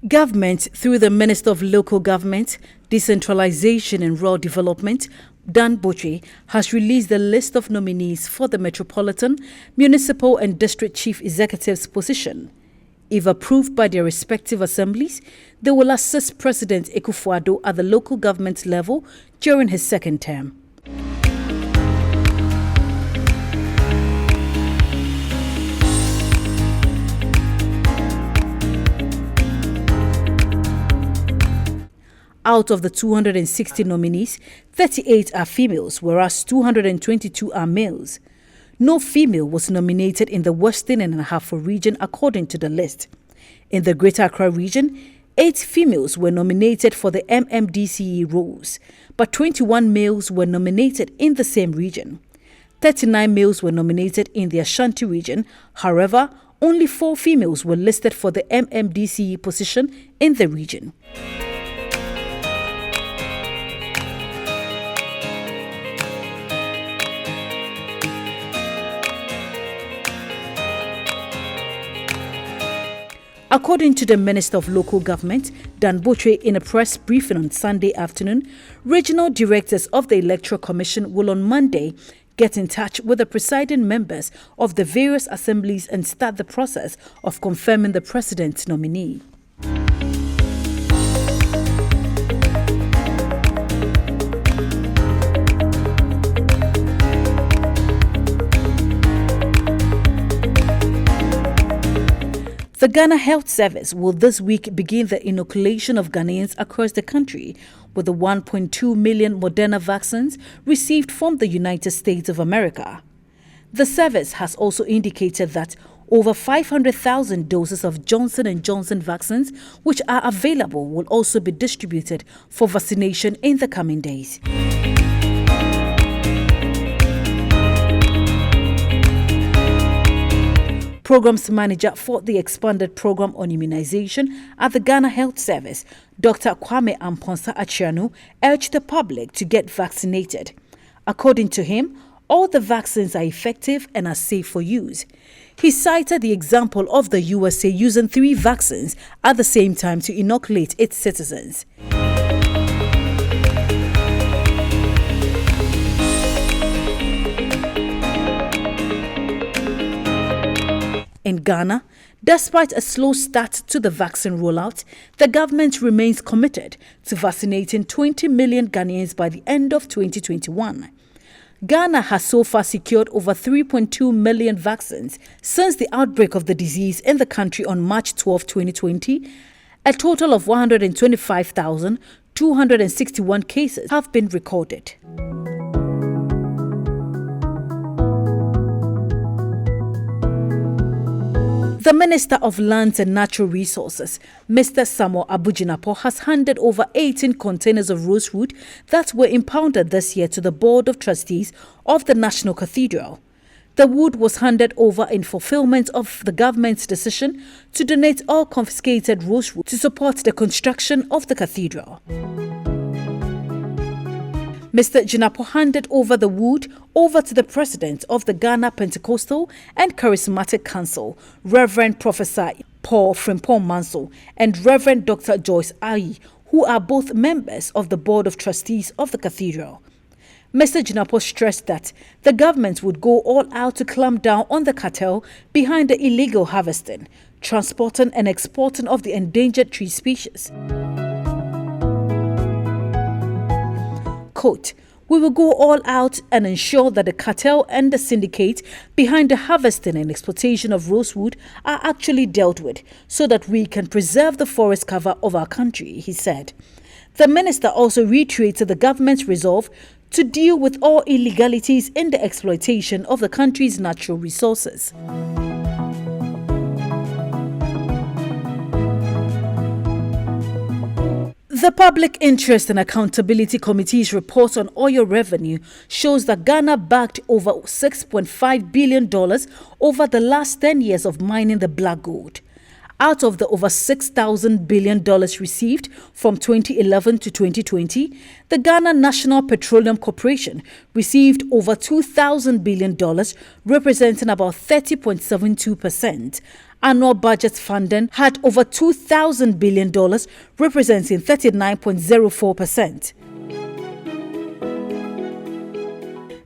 Government, through the Minister of Local Government, Decentralization and Rural Development, Dan Botwe, has released the list of nominees for the Metropolitan, Municipal and District Chief Executives position. If approved by their respective assemblies, they will assist President AUKUS at the local government level during his second term. Out of the 260 nominees, 38 are females, whereas 222 are males. No female was nominated in the Western and Ahafo region according to the list. In the Greater Accra region, 8 females were nominated for the MMDCE roles, but 21 males were nominated in the same region. 39 males were nominated in the Ashanti region. However, only 4 females were listed for the MMDCE position in the region. According to the Minister of Local Government, Dan Botwe, in a press briefing on Sunday afternoon, regional directors of the Electoral Commission will on Monday get in touch with the presiding members of the various assemblies and start the process of confirming the president's nominee. The Ghana Health Service will this week begin the inoculation of Ghanaians across the country with the 1.2 million MODERNA vaccines received from the United States of America. The service has also indicated that over 500,000 doses of Johnson & Johnson vaccines, which are available, will also be distributed for vaccination in the coming days. Programs Manager for the expanded program on immunization at the Ghana Health Service, Dr. Kwame Amponsa Achianu, urged the public to get vaccinated. According to him, all the vaccines are effective and are safe for use. He cited the example of the USA using 3 vaccines at the same time to inoculate its citizens. In Ghana, despite a slow start to the vaccine rollout, the government remains committed to vaccinating 20 million Ghanaians by the end of 2021. Ghana has so far secured over 3.2 million vaccines since the outbreak of the disease in the country on March 12, 2020. A total of 125,261 cases have been recorded. The Minister of Lands and Natural Resources, Mr. Samuel Abujinapo, has handed over 18 containers of rosewood that were impounded this year to the Board of Trustees of the National Cathedral. The wood was handed over in fulfillment of the government's decision to donate all confiscated rosewood to support the construction of the cathedral. Mr. Jinapo handed over the wood to the President of the Ghana Pentecostal and Charismatic Council, Reverend Professor Paul Frimpong Manso and Reverend Dr. Joyce Ayi, who are both members of the Board of Trustees of the Cathedral. Mr. Jinapo stressed that the government would go all out to clamp down on the cartel behind the illegal harvesting, transporting and exporting of the endangered tree species. Quote, "We will go all out and ensure that the cartel and the syndicate behind the harvesting and exploitation of rosewood are actually dealt with so that we can preserve the forest cover of our country," he said. The minister also reiterated the government's resolve to deal with all illegalities in the exploitation of the country's natural resources. The Public Interest and Accountability Committee's report on oil revenue shows that Ghana bagged over $6.5 billion over the last 10 years of mining the black gold. Out of the over $6,000 billion received from 2011 to 2020, the Ghana National Petroleum Corporation received over $2,000 billion, representing about 30.72%. Annual budget funding had over $2,000 billion, representing 39.04%.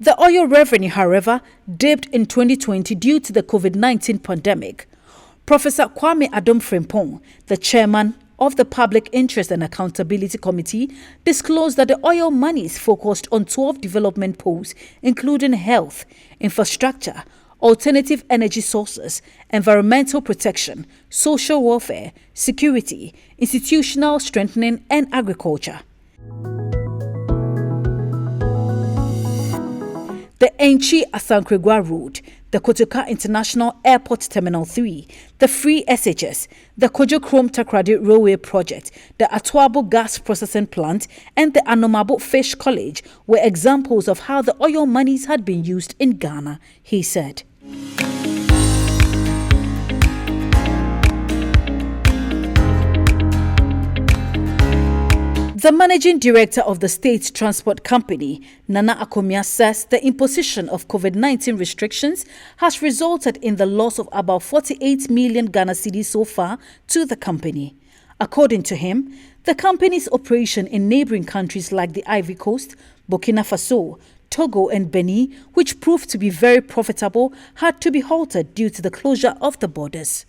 The oil revenue, however, dipped in 2020 due to the COVID-19 pandemic. Professor Kwame Adom-Frimpong, the chairman of the Public Interest and Accountability Committee, disclosed that the oil monies focused on 12 development poles, including health, infrastructure, alternative energy sources, environmental protection, social welfare, security, institutional strengthening, and agriculture. The Enchi Asankragua Road, the Kotoka International Airport Terminal 3, the Free SHS, the Kojo Krom Takrady Railway Project, the Atuabo Gas Processing Plant, and the Anomabo Fish College were examples of how the oil monies had been used in Ghana, he said. The managing director of the state transport company, Nana Akomia, says the imposition of COVID-19 restrictions has resulted in the loss of about 48 million Ghana cedis so far to the company. According to him, the company's operation in neighboring countries like the Ivory Coast, Burkina Faso, Togo and Benin, which proved to be very profitable, had to be halted due to the closure of the borders.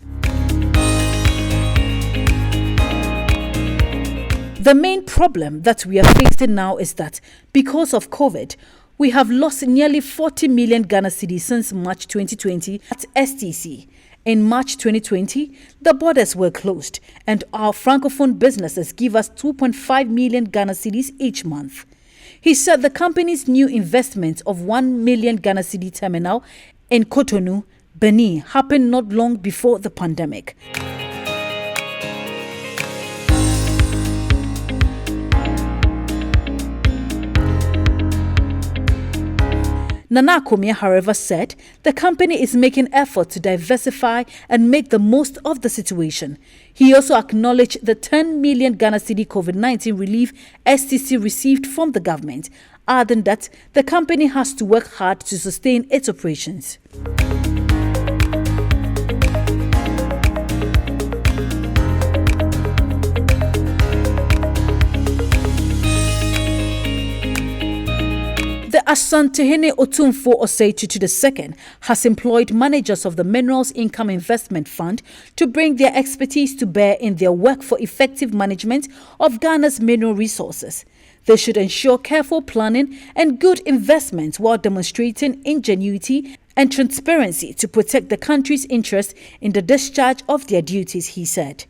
The main problem that we are facing now is that because of COVID, we have lost nearly 40 million Ghana cedis since March 2020 at STC. In March 2020, the borders were closed and our francophone businesses give us 2.5 million Ghana cedis each month. He said the company's new investment of 1 million Ghana cedi terminal in Cotonou, Benin, happened not long before the pandemic. Nana Akomia, however, said the company is making effort to diversify and make the most of the situation. He also acknowledged the 10 million Ghana cedi COVID-19 relief STC received from the government, adding that the company has to work hard to sustain its operations. The Asantehene OTUMFUO Osei II has employed managers of the Minerals Income Investment Fund to bring their expertise to bear in their work for effective management of Ghana's mineral resources. They should ensure careful planning and good investment while demonstrating ingenuity and transparency to protect the country's interest in the discharge of their duties, he said.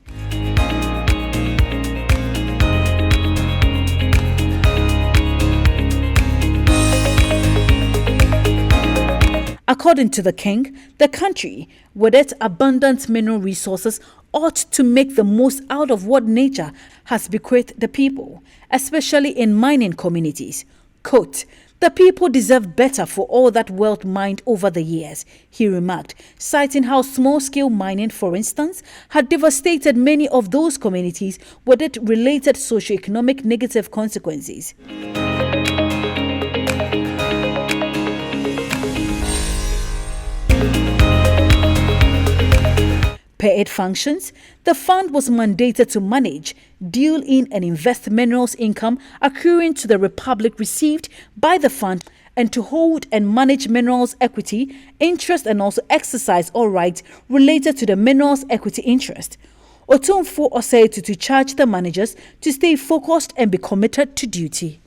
According to the king, the country, with its abundant mineral resources, ought to make the most out of what nature has bequeathed the people, especially in mining communities. Quote, "The people deserve better for all that wealth mined over the years," he remarked, citing how small-scale mining, for instance, had devastated many of those communities with its related socio-economic negative consequences. Per its functions, the fund was mandated to manage, deal in and invest minerals income accruing to the Republic received by the fund and to hold and manage minerals equity interest and also exercise all rights related to the minerals equity interest. OTUMFUO Osei to charge the managers to stay focused and be committed to duty.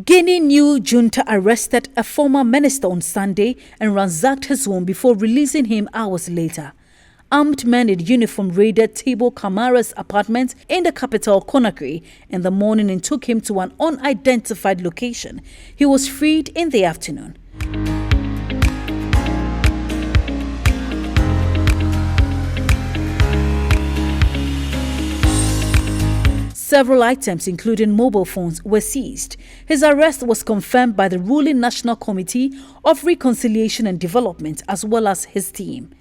Guinea new junta arrested a former minister on Sunday and ransacked his home before releasing him hours later. Armed men in uniform raided Tabo Kamara's apartment in the capital, Conakry, in the morning and took him to an unidentified location. He was freed in the afternoon. Several items, including mobile phones, were seized. His arrest was confirmed by the ruling National Committee of Reconciliation and Development as well as his team.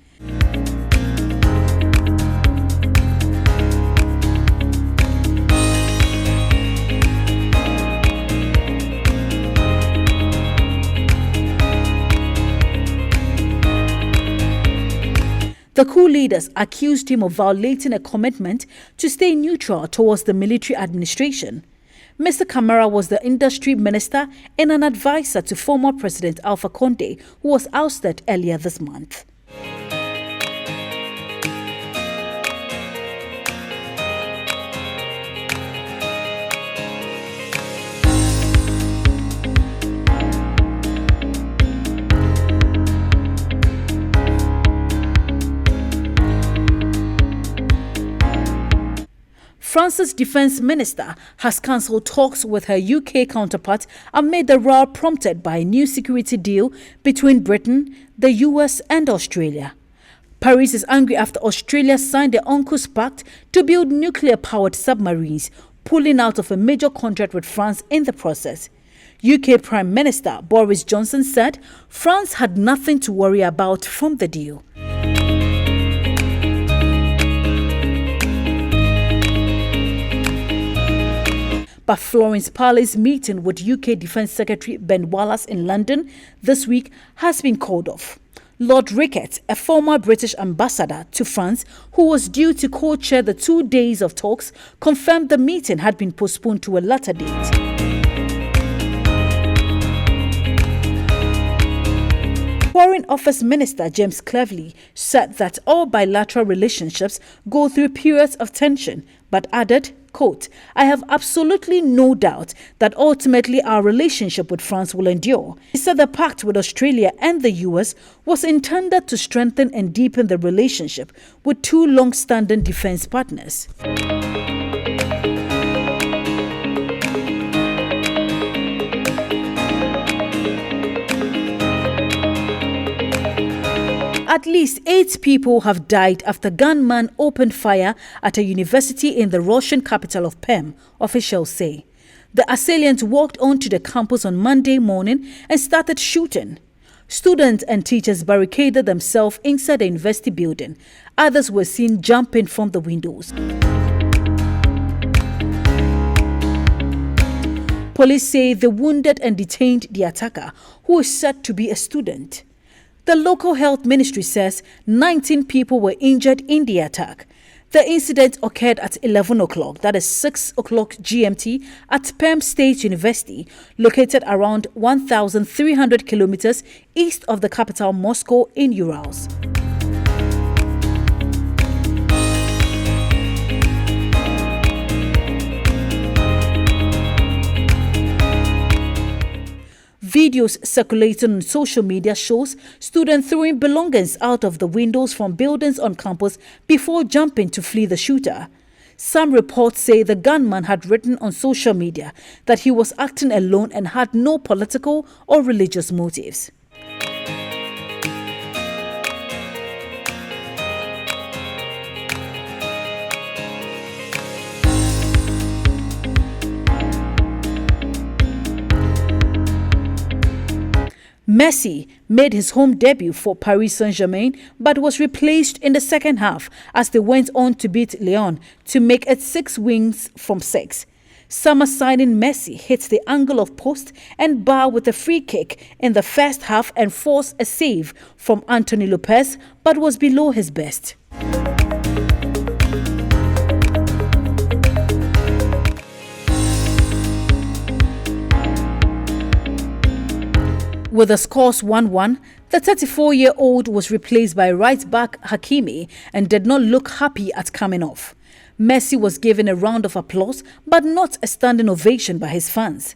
The coup leaders accused him of violating a commitment to stay neutral towards the military administration. Mr. Camara was the industry minister and an advisor to former President Alpha Conde, who was ousted earlier this month. France's defense minister has cancelled talks with her UK counterpart amid the row prompted by a new security deal between Britain, the US and Australia. Paris is angry after Australia signed the AUKUS pact to build nuclear-powered submarines, pulling out of a major contract with France in the process. UK Prime Minister Boris Johnson said France had nothing to worry about from the deal. But Florence Parly's meeting with UK Defence Secretary Ben Wallace in London this week has been called off. Lord Rickett, a former British ambassador to France who was due to co-chair the 2 days of talks, confirmed the meeting had been postponed to a later date. Foreign Office Minister James Cleverly said that all bilateral relationships go through periods of tension, but added, quote, "I have absolutely no doubt that ultimately our relationship with France will endure." He said the pact with Australia and the US was intended to strengthen and deepen the relationship with two long-standing defense partners. At least 8 people have died after gunman opened fire at a university in the Russian capital of PERM, officials say. The assailant walked onto the campus on Monday morning and started shooting. Students and teachers barricaded themselves inside the university building. Others were seen jumping from the windows. Police say they wounded and detained the attacker, who is said to be a student. The local health ministry says 19 people were injured in the attack. The incident occurred at 11 o'clock, that is 6 o'clock GMT, at PERM State University, located around 1,300 kilometers east of the capital Moscow in Urals. Videos circulating on social media shows students throwing belongings out of the windows from buildings on campus before jumping to flee the shooter. Some reports say the gunman had written on social media that he was acting alone and had no political or religious motives. Messi made his home debut for Paris Saint-Germain but was replaced in the second half as they went on to beat LYON to make it 6 wins from 6. Summer signing Messi hit the angle of post and bar with a free kick in the first half and forced a save from Anthony Lopez but was below his best. With the scores 1-1, the 34-year-old was replaced by right-back Hakimi and did not look happy at coming off. Messi was given a round of applause, but not a standing ovation by his fans.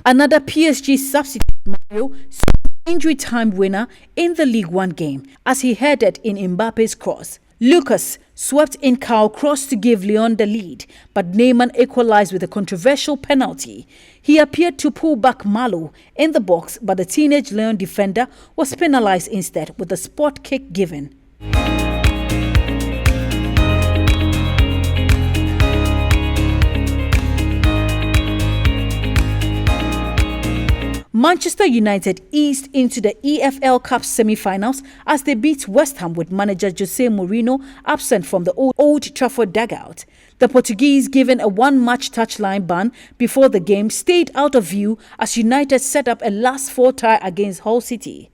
Another PSG substitute, Mario, injury time winner in the League One game as he headed in Mbappe's cross. Lucas swept in Cal crossed to give LYON the lead, but Neymar equalized with a controversial penalty. He appeared to pull back Malo in the box, but the teenage LYON defender was penalized instead with a spot kick given. Manchester United eased into the EFL Cup semi-finals as they beat West Ham with manager Jose Mourinho absent from the Old Trafford dugout. The Portuguese, given a one-match touchline ban before the game, stayed out of view as United set up a last-four tie against Hull City.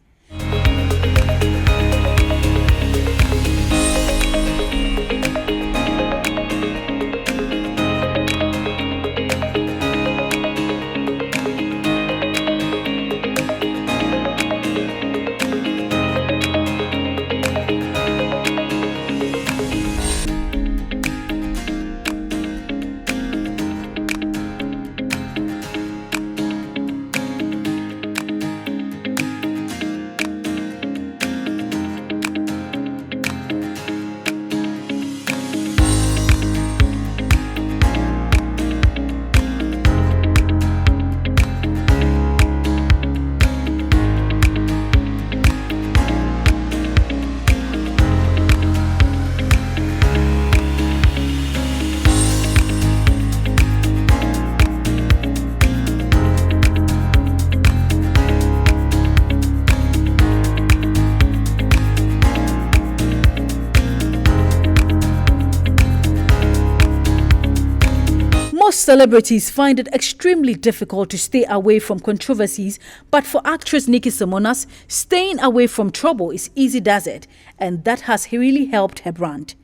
Most celebrities find it extremely difficult to stay away from controversies, but for actress Nikki Simonas, staying away from trouble is easy does it, and that has really helped her brand.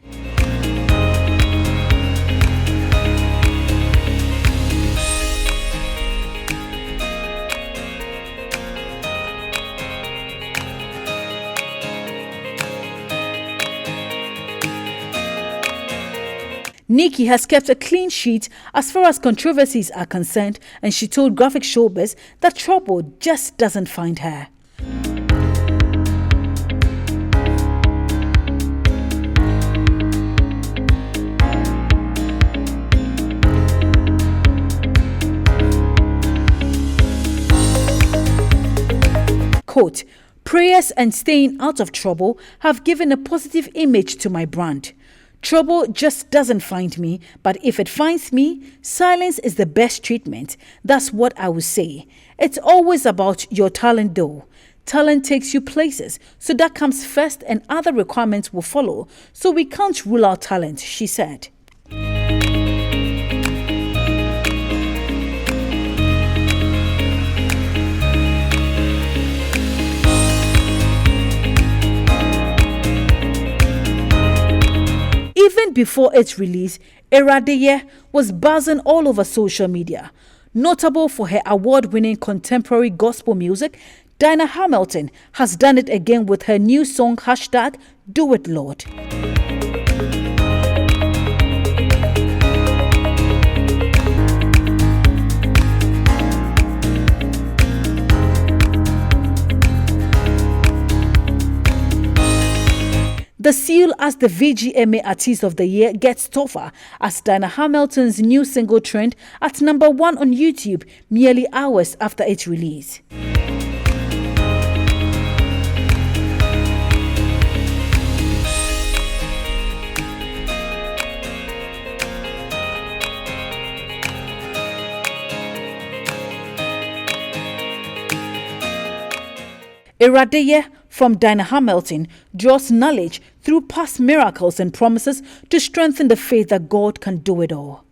Nikki has kept a clean sheet as far as controversies are concerned, and she told Graphic Showbiz that trouble just doesn't find her. Quote, "Prayers and staying out of trouble have given a positive image to my brand. Trouble just doesn't find me, but if it finds me, silence is the best treatment. That's what I would say. It's always about your talent though. Talent takes you places, so that comes first and other requirements will follow. So we can't rule out talent," she said. Even before its release, AURADE was buzzing all over social media. Notable for her award-winning contemporary gospel music, Dinah Hamilton has done it again with her new song #Do It Lord. The seal as the VGMA Artist of the Year gets tougher as Dinah Hamilton's new single trend at #1 on YouTube merely hours after its release. AURADE from Dinah Hamilton draws knowledge through past miracles and promises to strengthen the faith that God can do it all.